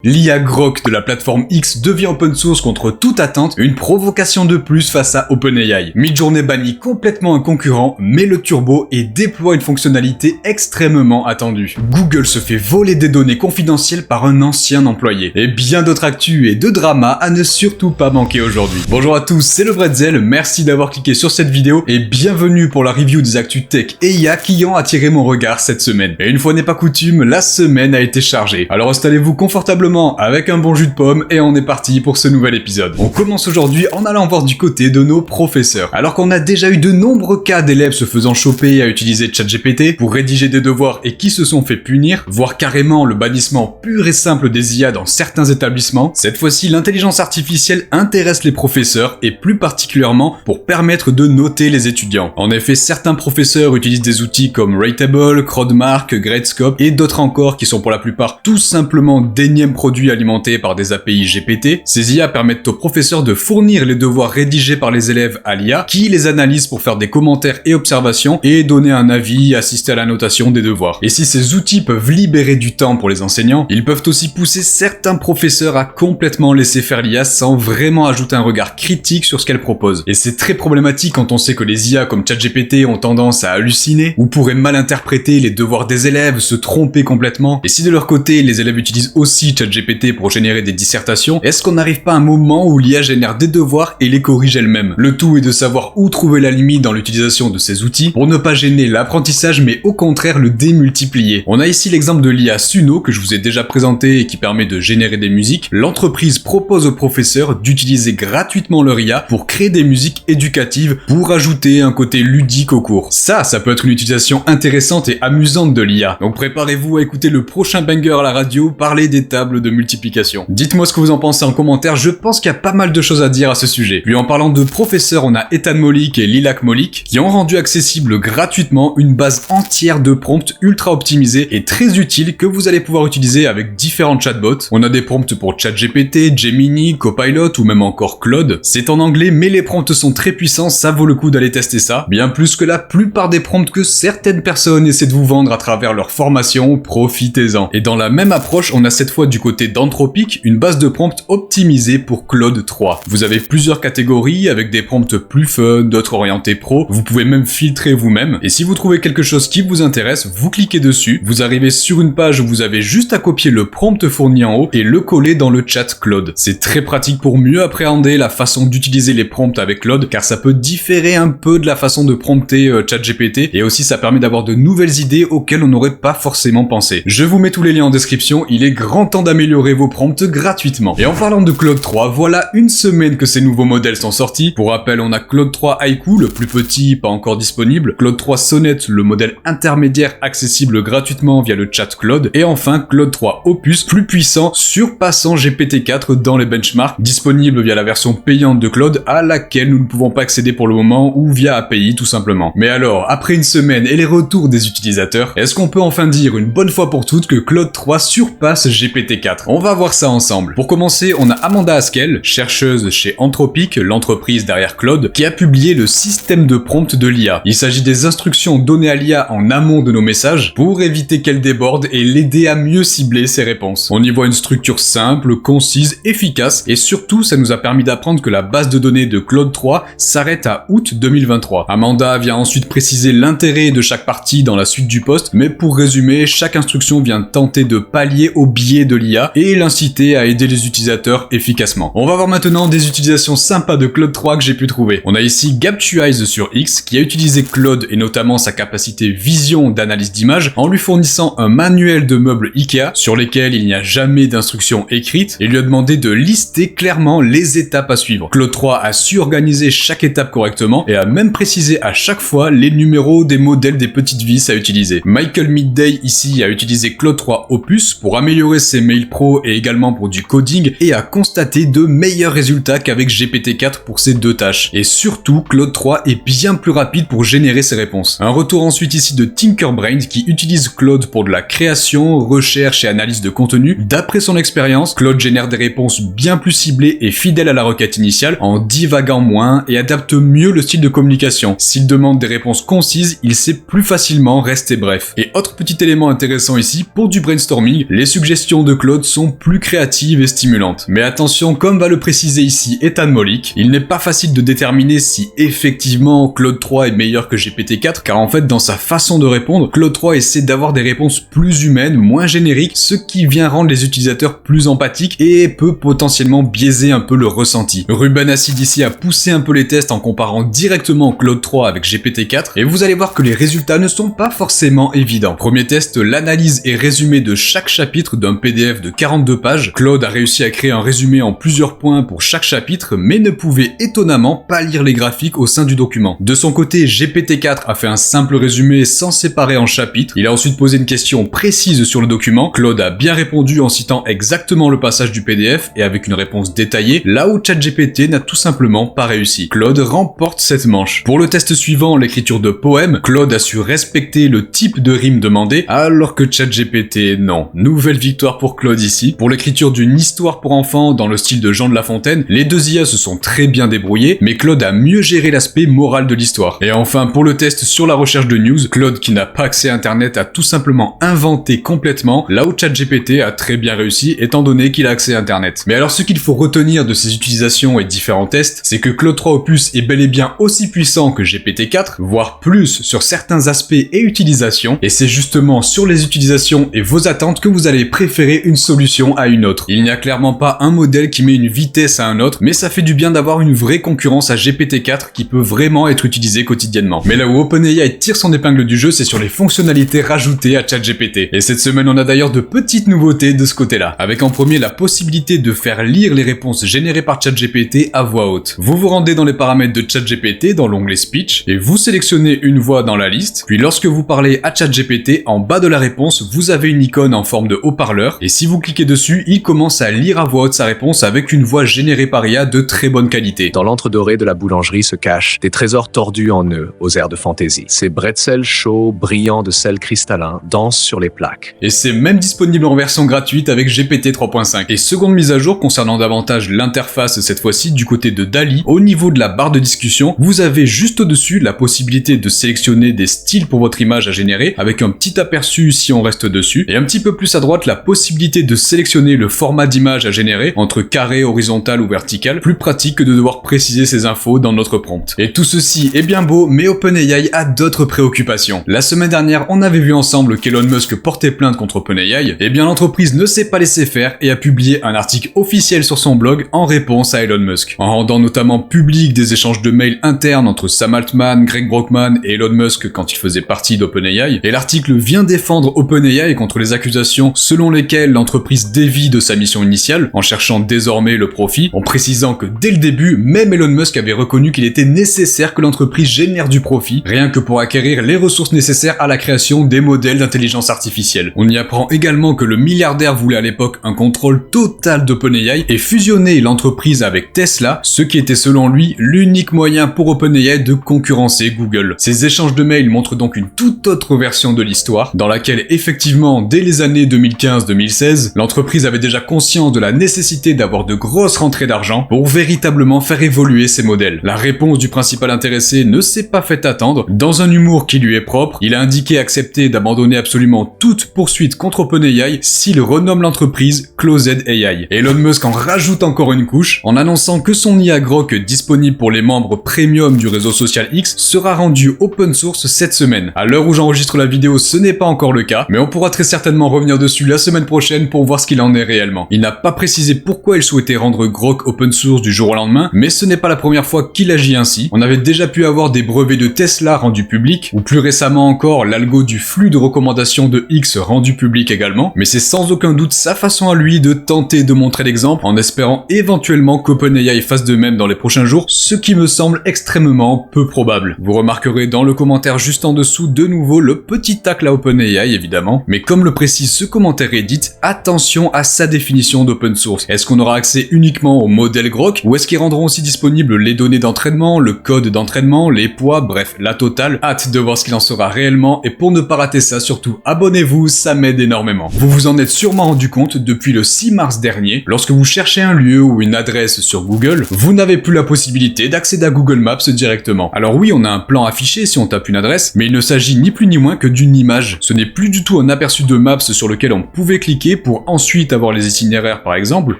L'IA Grok de la plateforme X devient open source contre toute attente, une provocation de plus face à OpenAI. Midjourney bannit complètement un concurrent, met le turbo et déploie une fonctionnalité extrêmement attendue. Google se fait voler des données confidentielles par un ancien employé. Et bien d'autres actus et de dramas à ne surtout pas manquer aujourd'hui. Bonjour à tous, c'est le Bretzel, merci d'avoir cliqué sur cette vidéo et bienvenue pour la review des actus tech et IA qui ont attiré mon regard cette semaine. Et une fois n'est pas coutume, la semaine a été chargée. Alors installez-vous confortablement avec un bon jus de pomme et on est parti pour ce nouvel épisode. On commence aujourd'hui en allant voir du côté de nos professeurs. Alors qu'on a déjà eu de nombreux cas d'élèves se faisant choper à utiliser ChatGPT pour rédiger des devoirs et qui se sont fait punir, voire carrément le bannissement pur et simple des IA dans certains établissements, cette fois-ci l'intelligence artificielle intéresse les professeurs et plus particulièrement pour permettre de noter les étudiants. En effet, certains professeurs utilisent des outils comme Rateable, Crowdmark, Gradescope et d'autres encore qui sont pour la plupart tout simplement d'énièmes produits alimentés par des API GPT. Ces IA permettent aux professeurs de fournir les devoirs rédigés par les élèves à l'IA, qui les analyse pour faire des commentaires et observations et donner un avis, assister à la notation des devoirs. Et si ces outils peuvent libérer du temps pour les enseignants, ils peuvent aussi pousser certains professeurs à complètement laisser faire l'IA sans vraiment ajouter un regard critique sur ce qu'elle propose. Et c'est très problématique quand on sait que les IA comme ChatGPT ont tendance à halluciner, ou pourraient mal interpréter les devoirs des élèves, se tromper complètement. Et si de leur côté, les élèves utilisent aussi ChatGPT pour générer des dissertations, est-ce qu'on n'arrive pas à un moment où l'IA génère des devoirs et les corrige elle-même? Le tout est de savoir où trouver la limite dans l'utilisation de ces outils pour ne pas gêner l'apprentissage mais au contraire le démultiplier. On a ici l'exemple de l'IA Suno que je vous ai déjà présenté et qui permet de générer des musiques. L'entreprise propose aux professeurs d'utiliser gratuitement leur IA pour créer des musiques éducatives pour ajouter un côté ludique au cours. Ça peut être une utilisation intéressante et amusante de l'IA. Donc préparez-vous à écouter le prochain banger à la radio parler des tables de multiplication. Dites-moi ce que vous en pensez en commentaire, je pense qu'il y a pas mal de choses à dire à ce sujet. Puis en parlant de professeurs, on a Ethan Mollick et Lilac Mollick qui ont rendu accessible gratuitement une base entière de prompts ultra optimisés et très utiles que vous allez pouvoir utiliser avec différents chatbots. On a des prompts pour ChatGPT, Gemini, Copilot ou même encore Claude. C'est en anglais mais les prompts sont très puissants, ça vaut le coup d'aller tester ça. Bien plus que la plupart des prompts que certaines personnes essaient de vous vendre à travers leur formation, profitez-en. Et dans la même approche, on a cette fois du côté d'Anthropic, une base de prompts optimisée pour Claude 3. Vous avez plusieurs catégories avec des prompts plus fun, d'autres orientés pro. Vous pouvez même filtrer vous-même. Et si vous trouvez quelque chose qui vous intéresse, vous cliquez dessus. Vous arrivez sur une page où vous avez juste à copier le prompt fourni en haut et le coller dans le chat Claude. C'est très pratique pour mieux appréhender la façon d'utiliser les prompts avec Claude car ça peut différer un peu de la façon de prompter ChatGPT et aussi ça permet d'avoir de nouvelles idées auxquelles on n'aurait pas forcément pensé. Je vous mets tous les liens en description. Il est grand temps d'améliorer vos prompts gratuitement. Et en parlant de Claude 3, voilà une semaine que ces nouveaux modèles sont sortis. Pour rappel, on a Claude 3 Haiku, le plus petit, pas encore disponible. Claude 3 Sonnet, le modèle intermédiaire accessible gratuitement via le chat Claude. Et enfin, Claude 3 Opus, plus puissant, surpassant GPT-4 dans les benchmarks, disponible via la version payante de Claude à laquelle nous ne pouvons pas accéder pour le moment ou via API tout simplement. Mais alors, après une semaine et les retours des utilisateurs, est-ce qu'on peut enfin dire une bonne fois pour toutes que Claude 3 surpasse GPT-4? On va voir ça ensemble. Pour commencer, on a Amanda Haskell, chercheuse chez Anthropic, l'entreprise derrière Claude, qui a publié le système de prompt de l'IA. Il s'agit des instructions données à l'IA en amont de nos messages pour éviter qu'elle déborde et l'aider à mieux cibler ses réponses. On y voit une structure simple, concise, efficace et surtout ça nous a permis d'apprendre que la base de données de Claude 3 s'arrête à août 2023. Amanda vient ensuite préciser l'intérêt de chaque partie dans la suite du post, mais pour résumer, chaque instruction vient tenter de pallier au biais de l'IA et l'inciter à aider les utilisateurs efficacement. On va voir maintenant des utilisations sympas de Claude 3 que j'ai pu trouver. On a ici Gaptuize sur X qui a utilisé Claude et notamment sa capacité vision d'analyse d'image en lui fournissant un manuel de meubles Ikea sur lesquels il n'y a jamais d'instructions écrites et lui a demandé de lister clairement les étapes à suivre. Claude 3 a su organiser chaque étape correctement et a même précisé à chaque fois les numéros des modèles des petites vis à utiliser. Michael Midday ici a utilisé Claude 3 Opus pour améliorer ses mails pro et également pour du coding et a constaté de meilleurs résultats qu'avec GPT-4 pour ces deux tâches. Et surtout, Claude 3 est bien plus rapide pour générer ses réponses. Un retour ensuite ici de Tinkerbrain qui utilise Claude pour de la création, recherche et analyse de contenu. D'après son expérience, Claude génère des réponses bien plus ciblées et fidèles à la requête initiale en divaguant moins et adapte mieux le style de communication. S'il demande des réponses concises, il sait plus facilement rester bref. Et autre petit élément intéressant ici, pour du brainstorming, les suggestions de Claude Claude sont plus créatives et stimulantes. Mais attention, comme va le préciser ici Ethan Mollick, il n'est pas facile de déterminer si effectivement Claude 3 est meilleur que GPT-4, car en fait dans sa façon de répondre, Claude 3 essaie d'avoir des réponses plus humaines, moins génériques, ce qui vient rendre les utilisateurs plus empathiques et peut potentiellement biaiser un peu le ressenti. Ruben Acid ici a poussé un peu les tests en comparant directement Claude 3 avec GPT-4, et vous allez voir que les résultats ne sont pas forcément évidents. Premier test, l'analyse et résumé de chaque chapitre d'un PDF de 42 pages. Claude a réussi à créer un résumé en plusieurs points pour chaque chapitre, mais ne pouvait étonnamment pas lire les graphiques au sein du document. De son côté, GPT-4 a fait un simple résumé sans séparer en chapitres. Il a ensuite posé une question précise sur le document. Claude a bien répondu en citant exactement le passage du PDF et avec une réponse détaillée, là où ChatGPT n'a tout simplement pas réussi. Claude remporte cette manche. Pour le test suivant, l'écriture de poèmes, Claude a su respecter le type de rime demandé, alors que ChatGPT, non. Nouvelle victoire pour Claude ici. Pour l'écriture d'une histoire pour enfants dans le style de Jean de La Fontaine, les deux IA se sont très bien débrouillés, mais Claude a mieux géré l'aspect moral de l'histoire. Et enfin, pour le test sur la recherche de news, Claude, qui n'a pas accès à Internet, a tout simplement inventé complètement, là où ChatGPT a très bien réussi, étant donné qu'il a accès à Internet. Mais alors, ce qu'il faut retenir de ces utilisations et différents tests, c'est que Claude 3 Opus est bel et bien aussi puissant que GPT-4, voire plus sur certains aspects et utilisations, et c'est justement sur les utilisations et vos attentes que vous allez préférer une solution à une autre. Il n'y a clairement pas un modèle qui met une vitesse à un autre, mais ça fait du bien d'avoir une vraie concurrence à GPT-4 qui peut vraiment être utilisée quotidiennement. Mais là où OpenAI tire son épingle du jeu, c'est sur les fonctionnalités rajoutées à ChatGPT. Et cette semaine, on a d'ailleurs de petites nouveautés de ce côté-là. Avec en premier la possibilité de faire lire les réponses générées par ChatGPT à voix haute. Vous vous rendez dans les paramètres de ChatGPT dans l'onglet Speech et vous sélectionnez une voix dans la liste. Puis lorsque vous parlez à ChatGPT, en bas de la réponse, vous avez une icône en forme de haut-parleur et si vous cliquez dessus, il commence à lire à voix haute sa réponse avec une voix générée par IA de très bonne qualité. Dans l'antre doré de la boulangerie se cachent des trésors tordus en nœuds aux airs de fantaisie. Ces bretzels chauds, brillants de sel cristallin, dansent sur les plaques. Et c'est même disponible en version gratuite avec GPT 3.5. Et seconde mise à jour concernant davantage l'interface cette fois-ci du côté de DALL-E, au niveau de la barre de discussion, vous avez juste au-dessus la possibilité de sélectionner des styles pour votre image à générer avec un petit aperçu si on reste dessus et un petit peu plus à droite la possibilité de sélectionner le format d'image à générer entre carré, horizontal ou vertical, plus pratique que de devoir préciser ces infos dans notre prompt. Et tout ceci est bien beau, mais OpenAI a d'autres préoccupations. La semaine dernière, on avait vu ensemble qu'Elon Musk portait plainte contre OpenAI, et bien l'entreprise ne s'est pas laissé faire et a publié un article officiel sur son blog en réponse à Elon Musk, en rendant notamment public des échanges de mails internes entre Sam Altman, Greg Brockman et Elon Musk quand il faisait partie d'OpenAI, et l'article vient défendre OpenAI contre les accusations selon lesquelles l'entreprise dévie de sa mission initiale, en cherchant désormais le profit, en précisant que dès le début, même Elon Musk avait reconnu qu'il était nécessaire que l'entreprise génère du profit, rien que pour acquérir les ressources nécessaires à la création des modèles d'intelligence artificielle. On y apprend également que le milliardaire voulait à l'époque un contrôle total d'OpenAI et fusionner l'entreprise avec Tesla, ce qui était selon lui l'unique moyen pour OpenAI de concurrencer Google. Ces échanges de mails montrent donc une toute autre version de l'histoire, dans laquelle effectivement, dès les années 2015-2016, l'entreprise avait déjà conscience de la nécessité d'avoir de grosses rentrées d'argent pour véritablement faire évoluer ses modèles. La réponse du principal intéressé ne s'est pas fait attendre. Dans un humour qui lui est propre, il a indiqué accepter d'abandonner absolument toute poursuite contre OpenAI s'il renomme l'entreprise Closed AI. Elon Musk en rajoute encore une couche en annonçant que son IA Grok disponible pour les membres premium du réseau social X sera rendu open source cette semaine. À l'heure où j'enregistre la vidéo, ce n'est pas encore le cas, mais on pourra très certainement revenir dessus la semaine prochaine pour voir ce qu'il en est réellement. Il n'a pas précisé pourquoi il souhaitait rendre Grok open source du jour au lendemain, mais ce n'est pas la première fois qu'il agit ainsi. On avait déjà pu avoir des brevets de Tesla rendus publics, ou plus récemment encore l'algo du flux de recommandations de X rendu public également, mais c'est sans aucun doute sa façon à lui de tenter de montrer l'exemple en espérant éventuellement qu'OpenAI fasse de même dans les prochains jours, ce qui me semble extrêmement peu probable. Vous remarquerez dans le commentaire juste en dessous de nouveau le petit tacle à OpenAI évidemment, mais comme le précise ce commentaire Reddit, attention à sa définition d'open source. Est-ce qu'on aura accès uniquement au modèle Grok, ou est-ce qu'ils rendront aussi disponibles les données d'entraînement, le code d'entraînement, les poids, bref, la totale. Hâte de voir ce qu'il en sera réellement, et pour ne pas rater ça, surtout abonnez-vous, ça m'aide énormément. Vous vous en êtes sûrement rendu compte depuis le 6 mars dernier, lorsque vous cherchez un lieu ou une adresse sur Google, vous n'avez plus la possibilité d'accéder à Google Maps directement. Alors oui, on a un plan affiché si on tape une adresse, mais il ne s'agit ni plus ni moins que d'une image. Ce n'est plus du tout un aperçu de Maps sur lequel on pouvait cliquer pour ensuite avoir les itinéraires par exemple.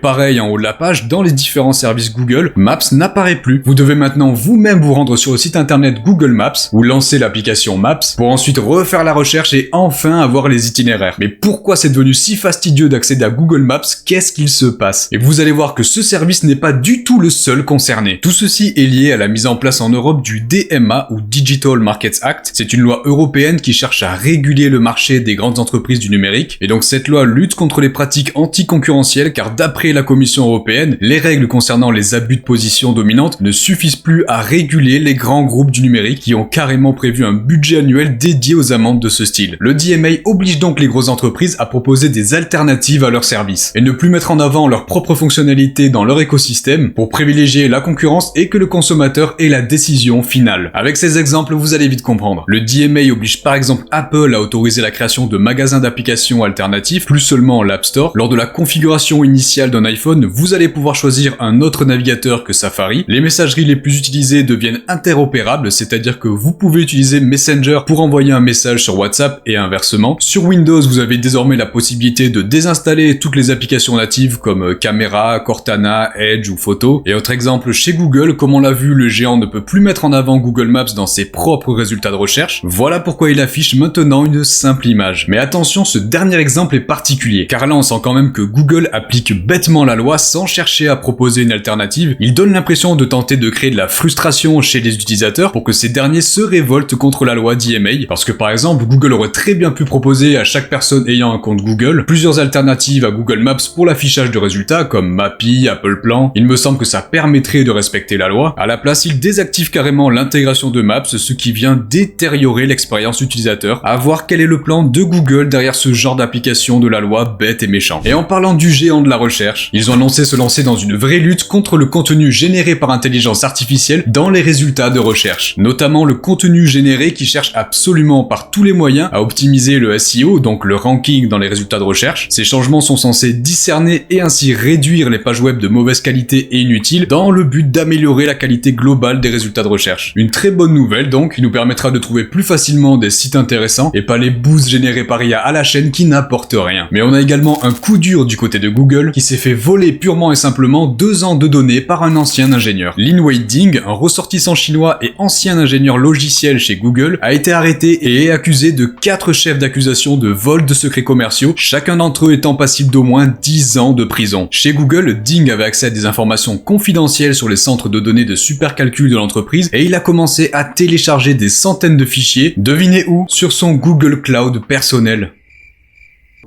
Pareil, en haut de la page, dans les différents services Google, Maps n'apparaît plus. Vous devez maintenant vous-même vous rendre sur le site internet Google Maps, ou lancer l'application Maps, pour ensuite refaire la recherche et enfin avoir les itinéraires. Mais pourquoi c'est devenu si fastidieux d'accéder à Google Maps? Qu'est-ce qu'il se passe? Et vous allez voir que ce service n'est pas du tout le seul concerné. Tout ceci est lié à la mise en place en Europe du DMA ou Digital Markets Act. C'est une loi européenne qui cherche à réguler le marché des grandes entreprises du numérique. Et donc cette loi lutte contre les pratiques anticoncurrentielles car d'après la Commission européenne, les règles concernant les abus de position dominante ne suffisent plus à réguler les grands groupes du numérique qui ont carrément prévu un budget annuel dédié aux amendes de ce style. Le DMA oblige donc les grosses entreprises à proposer des alternatives à leurs services et ne plus mettre en avant leurs propres fonctionnalités dans leur écosystème pour privilégier la concurrence et que le consommateur ait la décision finale. Avec ces exemples, vous allez vite comprendre. Le DMA oblige par exemple Apple à autoriser la création de magasins d'applications alternatifs, plus seulement l'App Store. Lors de la configuration initiale d'un iPhone, vous allez pouvoir choisir un autre navigateur que Safari. Les messageries les plus utilisées deviennent interopérables, c'est-à-dire que vous pouvez utiliser Messenger pour envoyer un message sur WhatsApp et inversement. Sur Windows, vous avez désormais la possibilité de désinstaller toutes les applications natives comme Camera, Cortana, Edge ou Photo. Et autre exemple, chez Google, comme on l'a vu, le géant ne peut plus mettre en avant Google Maps dans ses propres résultats de recherche. Voilà pourquoi il affiche maintenant une simple image. Mais attention, ce dernier exemple est particulier, car là on sent quand même que Google applique bêtement la loi sans chercher à proposer une alternative. Il donne l'impression de tenter de créer de la frustration chez les utilisateurs pour que ces derniers se révoltent contre la loi DMA, parce que par exemple, Google aurait très bien pu proposer à chaque personne ayant un compte Google plusieurs alternatives à Google Maps pour l'affichage de résultats comme Mappy, Apple Plan. Il me semble que ça permettrait de respecter la loi. À la place, il désactive carrément l'intégration de Maps, ce qui vient détériorer l'expérience utilisateur. À voir quel est le plan de Google derrière ce genre d'application de la loi bête et méchant. Et en parlant du géant de la recherche, ils ont annoncé se lancer dans une vraie lutte contre le contenu généré par intelligence artificielle dans les résultats de recherche. Notamment le contenu généré qui cherche absolument par tous les moyens à optimiser le SEO, donc le ranking dans les résultats de recherche. Ces changements sont censés discerner et ainsi réduire les pages web de mauvaise qualité et inutiles dans le but d'améliorer la qualité globale des résultats de recherche. Une très bonne nouvelle donc, qui nous permettra de trouver plus facilement des sites intéressants et pas les boosts générés par IA à la chaîne qui n'apportent rien. Mais on a également un coup dur du côté de Google qui s'est fait voler purement et simplement 2 ans de données par un ancien ingénieur. Lin Weiding, un ressortissant chinois et ancien ingénieur logiciel chez Google, a été arrêté et est accusé de 4 chefs d'accusation de vol de secrets commerciaux, chacun d'entre eux étant passible d'au moins 10 ans de prison. Chez Google, Ding avait accès à des informations confidentielles sur les centres de données de supercalcul de l'entreprise et il a commencé à télécharger des centaines de fichiers, devinez où? Sur son Google Cloud personnel.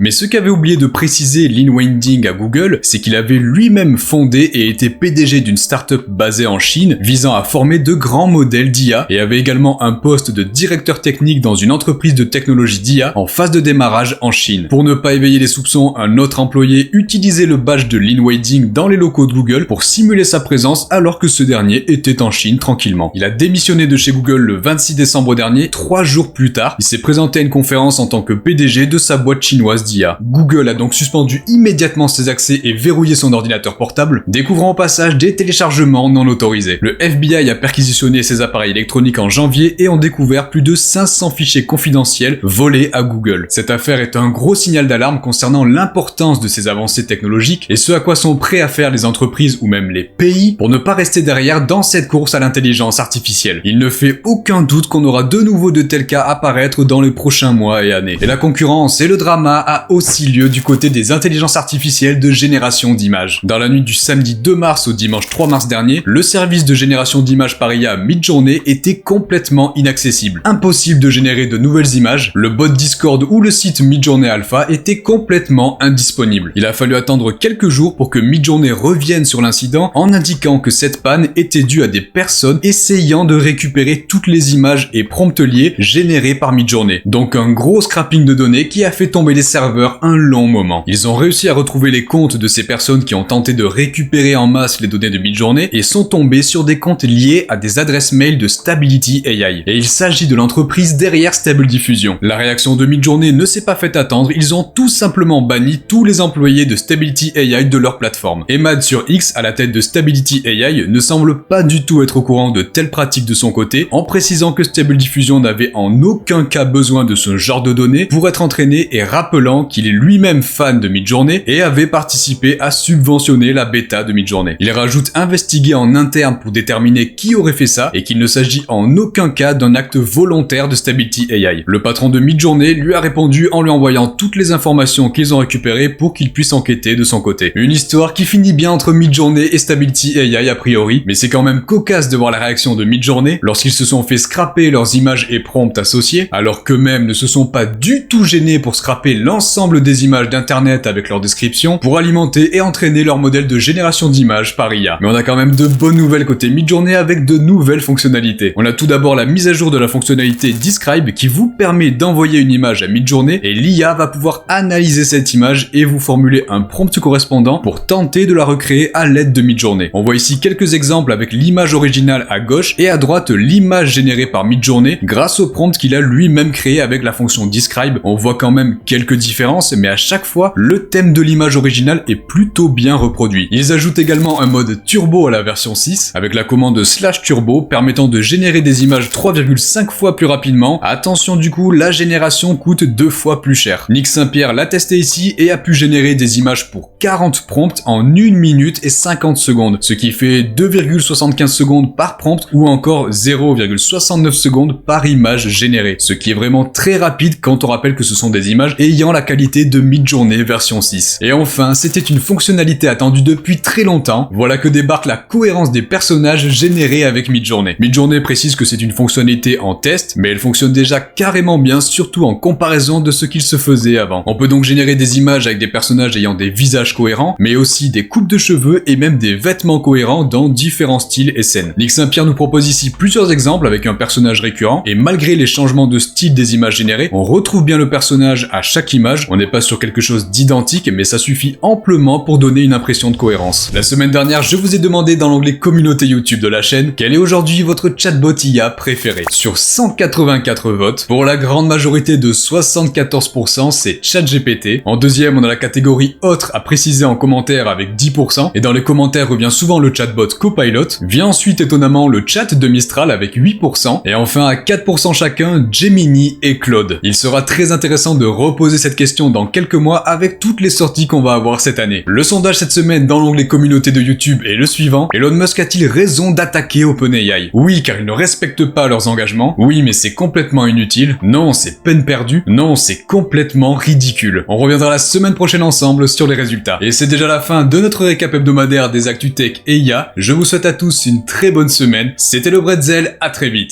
Mais ce qu'avait oublié de préciser Lin Weiding à Google, c'est qu'il avait lui-même fondé et été PDG d'une start-up basée en Chine, visant à former de grands modèles d'IA, et avait également un poste de directeur technique dans une entreprise de technologie d'IA en phase de démarrage en Chine. Pour ne pas éveiller les soupçons, un autre employé utilisait le badge de Lin Weiding dans les locaux de Google pour simuler sa présence alors que ce dernier était en Chine tranquillement. Il a démissionné de chez Google le 26 décembre dernier, 3 jours plus tard. Il s'est présenté à une conférence en tant que PDG de sa boîte chinoise d'IA. Google a donc suspendu immédiatement ses accès et verrouillé son ordinateur portable, découvrant au passage des téléchargements non autorisés. Le FBI a perquisitionné ses appareils électroniques en janvier et ont découvert plus de 500 fichiers confidentiels volés à Google. Cette affaire est un gros signal d'alarme concernant l'importance de ces avancées technologiques et ce à quoi sont prêts à faire les entreprises ou même les pays pour ne pas rester derrière dans cette course à l'intelligence artificielle. Il ne fait aucun doute qu'on aura de nouveau de tels cas apparaître dans les prochains mois et années. Et la concurrence et le drama a aussi lieu du côté des intelligences artificielles de génération d'images. Dans la nuit du samedi 2 mars au dimanche 3 mars dernier, le service de génération d'images par IA Midjourney était complètement inaccessible. Impossible de générer de nouvelles images, le bot Discord ou le site Midjourney Alpha était complètement indisponible. Il a fallu attendre quelques jours pour que Midjourney revienne sur l'incident en indiquant que cette panne était due à des personnes essayant de récupérer toutes les images et prompts liés générés par Midjourney. Donc un gros scrapping de données qui a fait tomber les serveurs un long moment. Ils ont réussi à retrouver les comptes de ces personnes qui ont tenté de récupérer en masse les données de Midjourney et sont tombés sur des comptes liés à des adresses mail de Stability AI. Et il s'agit de l'entreprise derrière Stable Diffusion. La réaction de Midjourney ne s'est pas fait attendre, ils ont tout simplement banni tous les employés de Stability AI de leur plateforme. Emad sur X, à la tête de Stability AI, ne semble pas du tout être au courant de telles pratiques de son côté, en précisant que Stable Diffusion n'avait en aucun cas besoin de ce genre de données pour être entraîné et rappelant rappelant qu'il est lui-même fan de Midjourney et avait participé à subventionner la bêta de Midjourney. Il rajoute investiguer en interne pour déterminer qui aurait fait ça et qu'il ne s'agit en aucun cas d'un acte volontaire de Stability AI. Le patron de Midjourney lui a répondu en lui envoyant toutes les informations qu'ils ont récupérées pour qu'il puisse enquêter de son côté. Une histoire qui finit bien entre Midjourney et Stability AI a priori, mais c'est quand même cocasse de voir la réaction de Midjourney lorsqu'ils se sont fait scraper leurs images et prompts associés, alors qu'eux-mêmes ne se sont pas du tout gênés pour scraper l'ensemble des images d'internet avec leur description pour alimenter et entraîner leur modèle de génération d'images par IA. Mais on a quand même de bonnes nouvelles côté Midjourney avec de nouvelles fonctionnalités. On a tout d'abord la mise à jour de la fonctionnalité Describe qui vous permet d'envoyer une image à Midjourney et l'IA va pouvoir analyser cette image et vous formuler un prompt correspondant pour tenter de la recréer à l'aide de Midjourney. On voit ici quelques exemples avec l'image originale à gauche et à droite l'image générée par Midjourney grâce au prompt qu'il a lui-même créé avec la fonction Describe. On voit quand même quelques différences, mais à chaque fois, le thème de l'image originale est plutôt bien reproduit. Ils ajoutent également un mode turbo à la version 6 avec la commande /turbo permettant de générer des images 3,5 fois plus rapidement. Attention du coup, la génération coûte 2 fois plus cher. Nick Saint-Pierre l'a testé ici et a pu générer des images pour 40 prompts en 1 minute et 50 secondes, ce qui fait 2,75 secondes par prompt ou encore 0,69 secondes par image générée, ce qui est vraiment très rapide quand on rappelle que ce sont des images ayant la qualité de Midjourney version 6. Et enfin, c'était une fonctionnalité attendue depuis très longtemps, voilà que débarque la cohérence des personnages générés avec Midjourney. Midjourney précise que c'est une fonctionnalité en test, mais elle fonctionne déjà carrément bien, surtout en comparaison de ce qu'il se faisait avant. On peut donc générer des images avec des personnages ayant des visages cohérents, mais aussi des coupes de cheveux et même des vêtements cohérents dans différents styles et scènes. Nick Saint-Pierre nous propose ici plusieurs exemples avec un personnage récurrent, et malgré les changements de style des images générées, on retrouve bien le personnage à chaque image. On n'est pas sur quelque chose d'identique, mais ça suffit amplement pour donner une impression de cohérence. La semaine dernière, je vous ai demandé dans l'onglet communauté YouTube de la chaîne quel est aujourd'hui votre chatbot IA préféré. Sur 184 votes, pour la grande majorité de 74%, c'est ChatGPT. En deuxième, on a la catégorie autre à préciser en commentaire avec 10%, et dans les commentaires revient souvent le chatbot Copilot. Vient ensuite étonnamment le chat de Mistral avec 8%, et enfin à 4% chacun, Gemini et Claude. Il sera très intéressant de reposer cette question dans quelques mois avec toutes les sorties qu'on va avoir cette année. Le sondage cette semaine dans l'onglet communauté de YouTube est le suivant: Elon Musk a-t-il raison d'attaquer OpenAI? Oui, car ils ne respectent pas leurs engagements. Oui, mais c'est complètement inutile. Non, c'est peine perdue. Non, c'est complètement ridicule. On reviendra la semaine prochaine ensemble sur les résultats. Et c'est déjà la fin de notre récap hebdomadaire des actus tech et IA. Je vous souhaite à tous une très bonne semaine. C'était le Bretzel, à très vite.